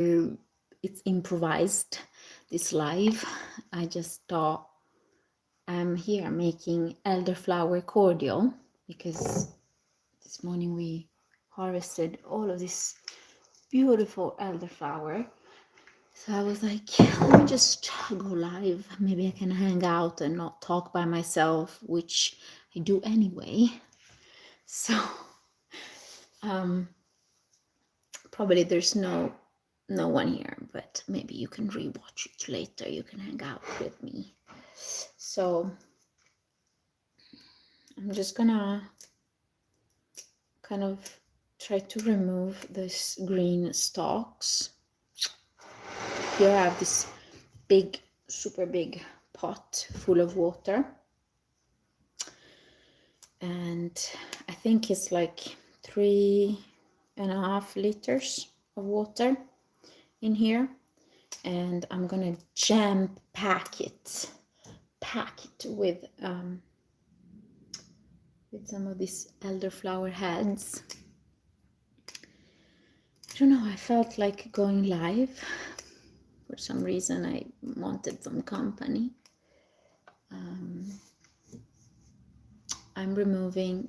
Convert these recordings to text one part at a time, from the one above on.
it's improvised, this live. I just thought I'm here making elderflower cordial because this morning we harvested all of this beautiful elderflower. So I was like, let me just go live. Maybe I can hang out and not talk by myself, which I do anyway. So probably there's no one here, but maybe you can rewatch it later. You can hang out with me. So I'm just gonna kind of try to remove this green stalks. Here I have this big, super big pot full of water, and I think it's like 3.5 liters of water in here, and I'm gonna jam pack it with some of these elderflower heads. I don't know, I felt like going live. For some reason I wanted some company. I'm removing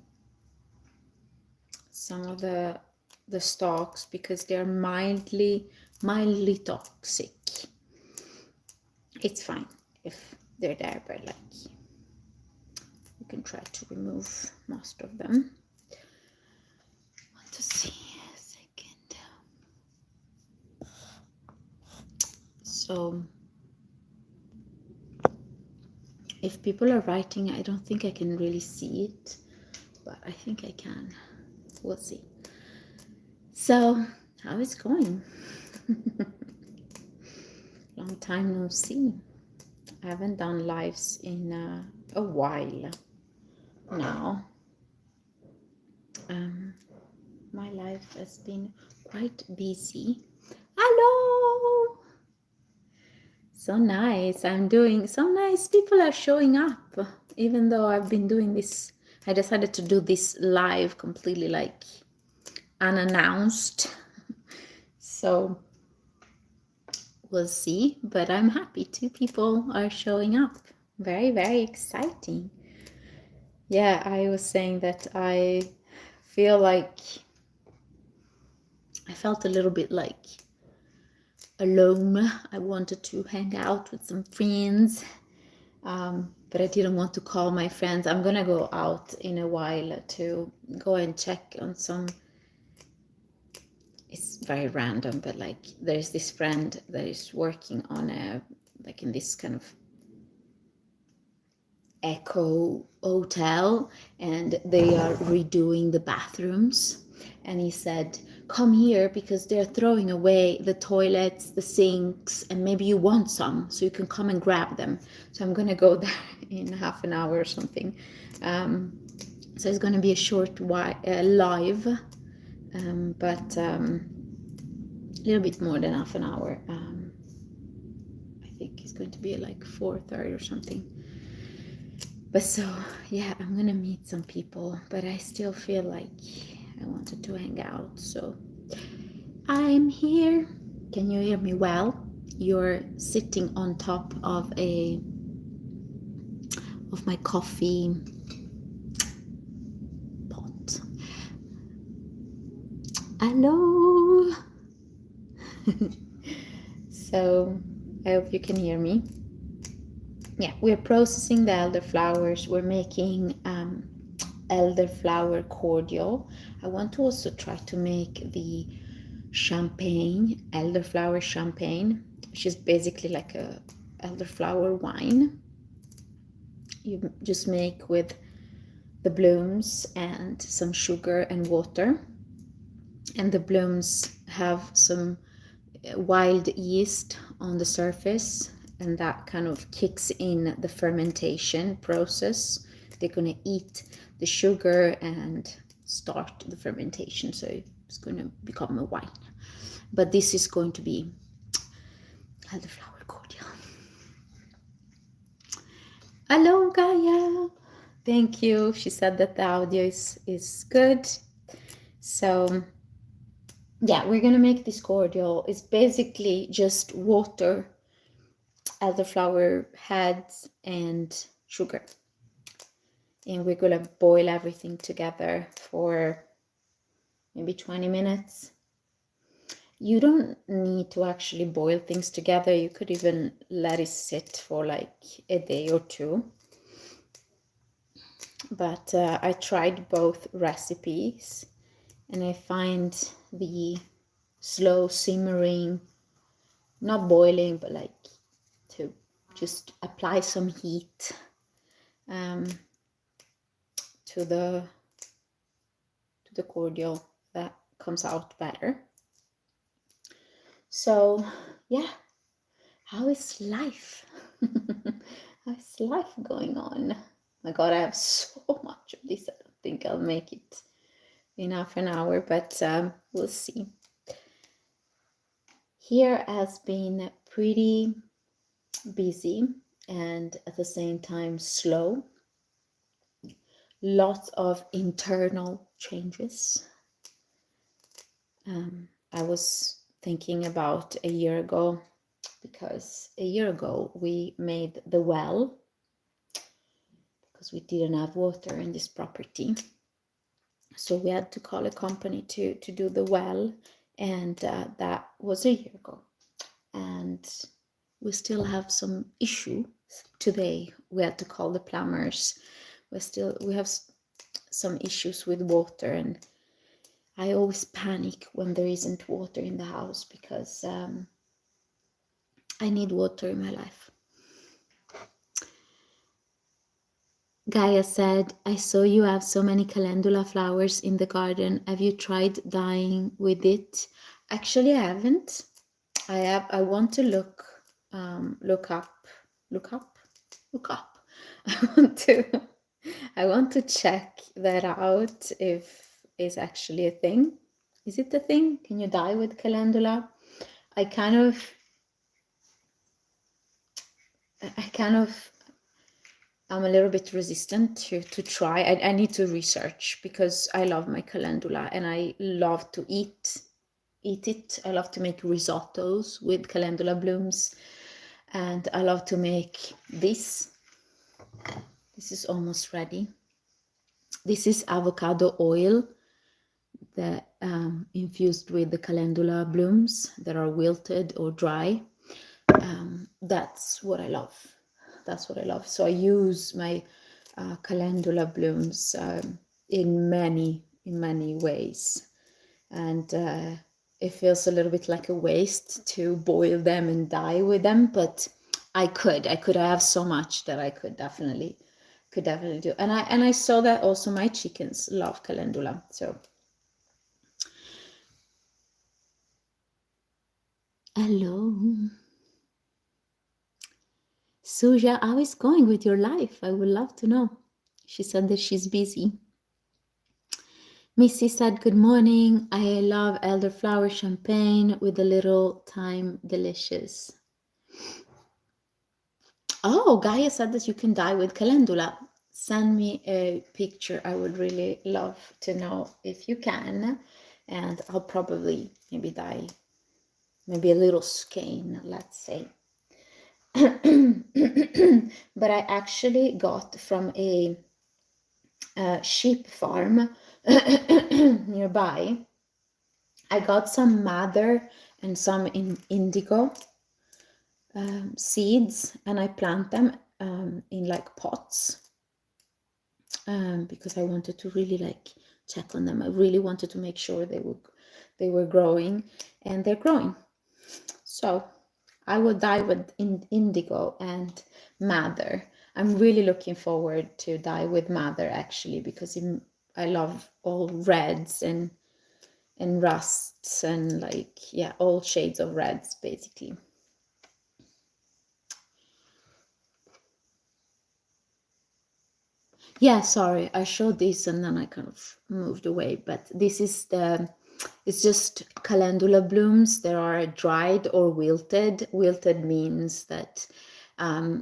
some of the stalks because they're mildly toxic. It's fine if they're there, but like you can try to remove most of them. I want to see a second. So if people are writing, I don't think I can really see it, but I think I can. We'll see. So how is it going? Long time no see. I haven't done lives in a while now. My life has been quite busy. Hello! So nice. I'm doing so nice. People are showing up, even though I've been doing this. I decided to do this live completely like unannounced. So we'll see, but I'm happy 2 people are showing up. Very, very exciting. Yeah, I was saying that I feel like I felt a little bit like alone. I wanted to hang out with some friends, but I didn't want to call my friends. I'm gonna go out in a while to go and check on some. It's very random, but like there's this friend that is working on a, like in this kind of eco hotel, and they are redoing the bathrooms, and he said, come here because they're throwing away the toilets, the sinks, and maybe you want some, so you can come and grab them. So I'm gonna go there in half an hour or something. So it's gonna be a short live, but a little bit more than half an hour. I think it's going to be like 4:30 or something. But so, yeah, I'm gonna meet some people, but I still feel like I wanted to hang out, so I'm here. Can you hear me well? You're sitting on top of my coffee pot. Hello! So, I hope you can hear me. Yeah, we're processing the elderflowers. We're making elderflower cordial. I want to also try to make the champagne, elderflower champagne, which is basically like a elderflower wine. You just make with the blooms and some sugar and water. And the blooms have some wild yeast on the surface, and that kind of kicks in the fermentation process. They're going to eat the sugar and start the fermentation, so it's going to become a wine. But this is going to be elderflower cordial. Hello, Gaia. Thank you. She said that the audio is good. So yeah, we're gonna make this cordial. It's basically just water, elderflower heads, and sugar. And we're gonna boil everything together for maybe 20 minutes. You don't need to actually boil things together. You could even let it sit for like a day or two. But I tried both recipes, and I find the slow simmering, not boiling, but like to just apply some heat to the cordial, that comes out better. So yeah, how is life? How is life going on? My God, I have so much of this. I don't think I'll make it in half an hour, but we'll see. Here has been pretty busy and at the same time slow. Lots of internal changes. I was thinking about a year ago, because a year ago we made the well because we didn't have water in this property. So we had to call a company to do the well, and that was a year ago. And we still have some issues today. We had to call the plumbers. We have some issues with water, and I always panic when there isn't water in the house, because I need water in my life. Gaia said, I saw you have so many calendula flowers in the garden. Have you tried dyeing with it? Actually, I haven't. I want to look up. I want to check that out, if it's actually a thing. Is it a thing? Can you dye with calendula? I'm a little bit resistant to try. I need to research, because I love my calendula and I love to eat it. I love to make risottos with calendula blooms, and I love to make this. This is almost ready. This is avocado oil that infused with the calendula blooms that are wilted or dry. That's what I love. That's what I love. So I use my calendula blooms in many ways, and it feels a little bit like a waste to boil them and dye with them, but I have so much that I could definitely do. And I saw that also my chickens love calendula. So hello Suja, how is going with your life? I would love to know. She said that she's busy. Missy said, good morning. I love elderflower champagne with a little thyme, delicious. Oh, Gaia said that you can dye with calendula. Send me a picture. I would really love to know if you can. And I'll probably maybe dye maybe a little skein, let's say. But I actually got from a sheep farm nearby. I got some madder and some indigo seeds, and I plant them in like pots because I wanted to really like check on them. I really wanted to make sure they were growing, and they're growing. So I will dye with indigo and madder. I'm really looking forward to dye with madder, actually, because I love all reds and rusts and like, yeah, all shades of reds basically. Yeah, sorry, I showed this and then I kind of moved away, but this is it's just calendula blooms. There are dried or wilted. Wilted means that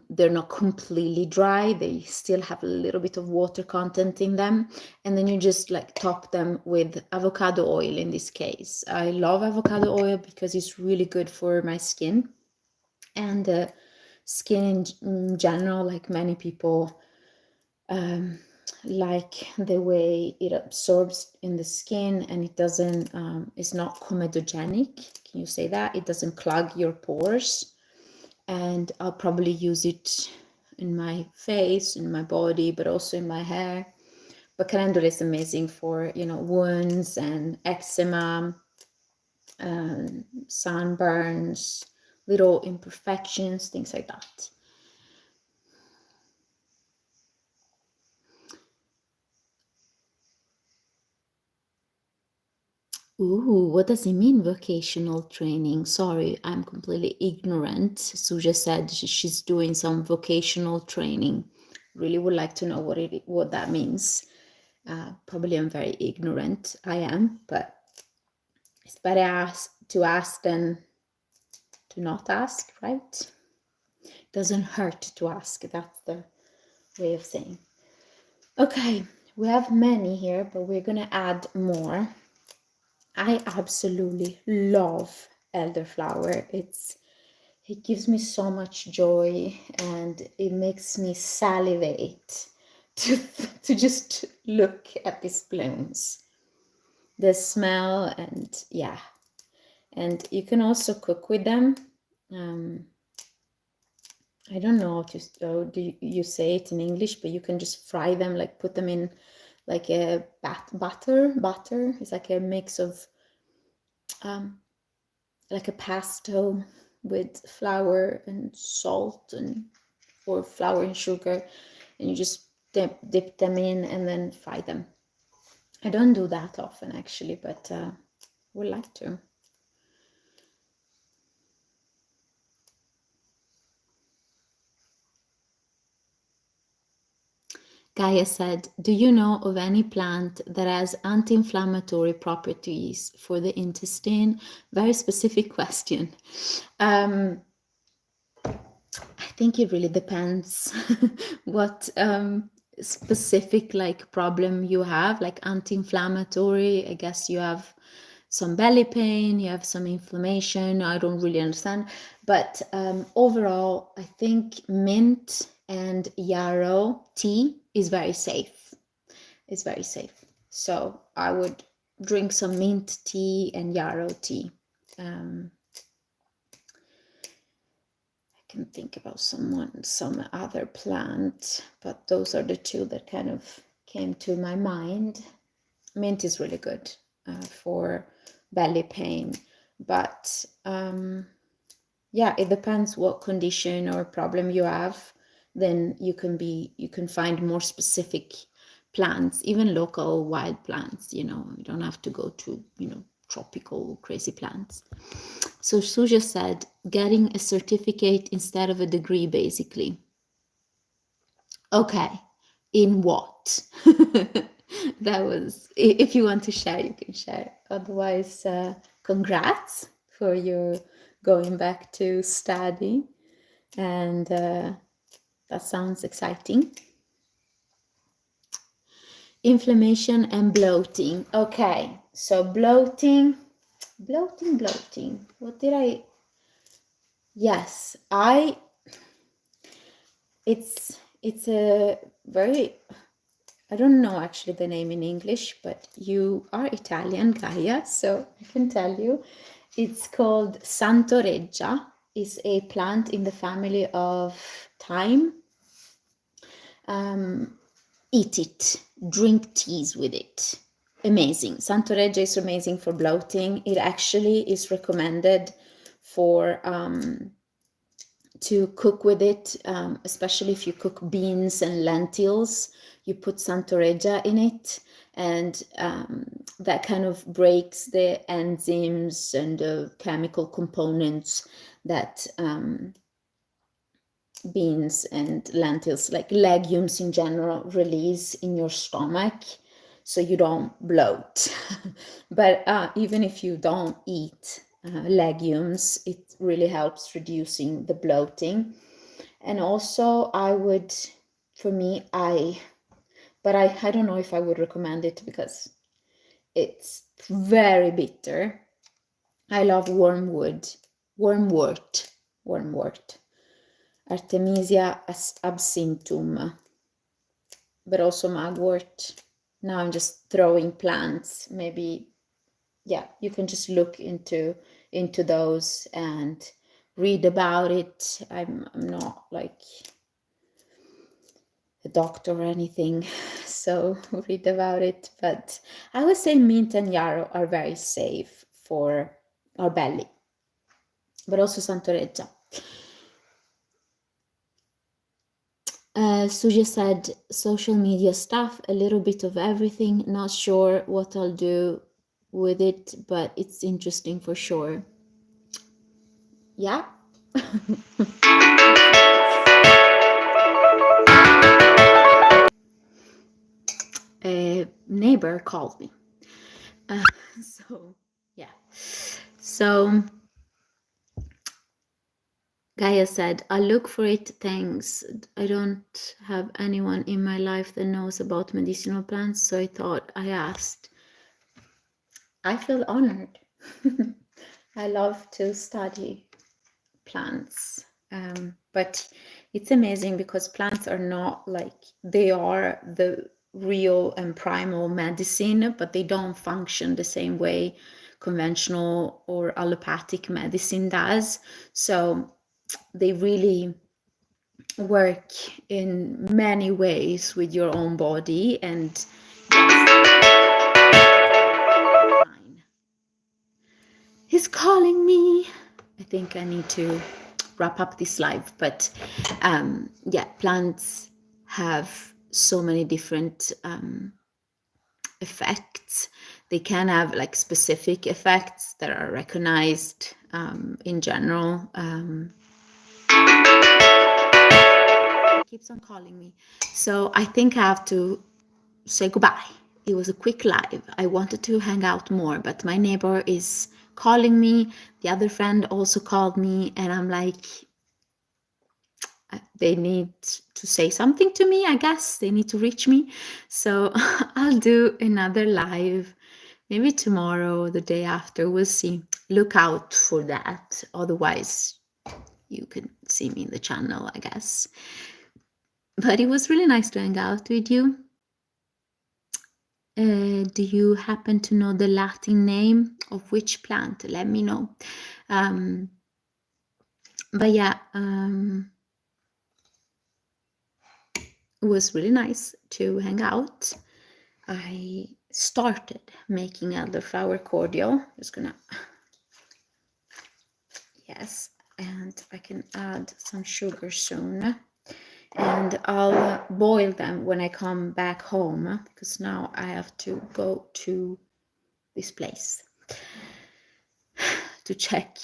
They're not completely dry. They still have a little bit of water content in them. And then you just like top them with avocado oil in this case. I love avocado oil because it's really good for my skin. And skin in general, like many people, like the way it absorbs in the skin, and it doesn't, it's not comedogenic. Can you say that? It doesn't clog your pores. And I'll probably use it in my face, in my body, but also in my hair. But calendula is amazing for, you know, wounds and eczema, sunburns, little imperfections, things like that. Ooh, what does it mean, vocational training? Sorry, I'm completely ignorant. Suja said she's doing some vocational training. Really would like to know what that means. Probably I'm very ignorant. I am, but it's better to ask than to not ask, right? It doesn't hurt to ask. That's the way of saying. Okay, we have many here, but we're gonna add more. I absolutely love elderflower. It gives me so much joy, and it makes me salivate to just look at these blooms. The smell, and yeah. And you can also cook with them. I don't know how do you say it in English, but you can just fry them, like put them in like a butter. It's like a mix of like a pesto with flour and salt, and or flour and sugar, and you just dip them in and then fry them. I don't do that often actually, but would like to. Gaia said, do you know of any plant that has anti-inflammatory properties for the intestine? Very specific question. I think it really depends what specific like problem you have. Like anti-inflammatory, I guess you have some belly pain, you have some inflammation. I don't really understand. But overall, I think mint and yarrow tea is very safe. It's very safe. So I would drink some mint tea and yarrow tea. I can think about some other plant, but those are the two that kind of came to my mind. Mint is really good for belly pain, but yeah, it depends what condition or problem you have. Then you can find more specific plants, even local wild plants. You know, you don't have to go to, you know, tropical crazy plants. So Suja said, getting a certificate instead of a degree, basically. Okay, in what? That was, if you want to share, you can share. Otherwise, congrats for your going back to study. And that sounds exciting. Inflammation and bloating. Okay, so bloating. What did I? Yes, it's a very, I don't know actually the name in English, but you are Italian, Gaia, so I can tell you. It's called Santoreggia. It's a plant in the family of thyme. Eat it, drink teas with it. Amazing. Santoreggia is amazing for bloating. It actually is recommended for to cook with it, especially if you cook beans and lentils. You put Santoreggia in it, and that kind of breaks the enzymes and the chemical components that beans and lentils, like legumes in general, release in your stomach, so you don't bloat. But even if you don't eat legumes, it really helps reducing the bloating. And also I would, for me, but I don't know if I would recommend it because it's very bitter. I love wormwood, wormwort, Artemisia absinthium, but also mugwort. Now I'm just throwing plants. Maybe, yeah, you can just look into those and read about it. I'm not like a doctor or anything, so read about it. But I would say mint and yarrow are very safe for our belly, but also Santoreggia. Suja said social media stuff, a little bit of everything. Not sure what I'll do with it, but it's interesting for sure. Yeah. A neighbor called me. So yeah. So Gaia said, I'll look for it, thanks. I don't have anyone in my life that knows about medicinal plants, so I thought I asked. I feel honored. I love to study plants, but it's amazing because plants are not like, they are the real and primal medicine, but they don't function the same way conventional or allopathic medicine does. So they really work in many ways with your own body. And he's calling me. I think I need to wrap up this live, but yeah, plants have so many different effects. They can have like specific effects that are recognized in general. He keeps on calling me, so I think I have to say goodbye. It was a quick live. I wanted to hang out more, but my neighbor is calling me. The other friend also called me, and I'm like, they need to say something to me, I guess. They need to reach me. So I'll do another live, maybe tomorrow, the day after. We'll see. Look out for that. Otherwise, you can see me in the channel, I guess. But it was really nice to hang out with you. Do you happen to know the Latin name of which plant? Let me know. But yeah, it was really nice to hang out. I started making elderflower cordial. Just gonna, yes, and I can add some sugar soon. And I'll boil them when I come back home, because now I have to go to this place to check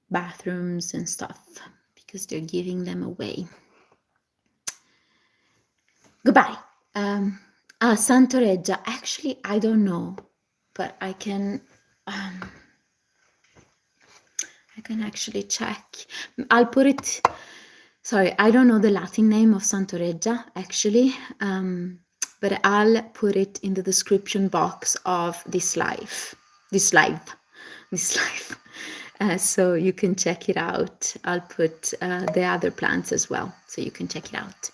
bathrooms and stuff because they're giving them away. Goodbye. Santoreggia. Actually, I don't know, but I can actually check. I'll put it. Sorry, I don't know the Latin name of Santoreggia actually, but I'll put it in the description box of this live. So you can check it out. I'll put the other plants as well, so you can check it out.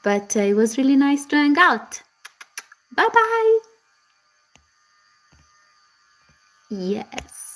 But it was really nice to hang out. Bye bye. Yes.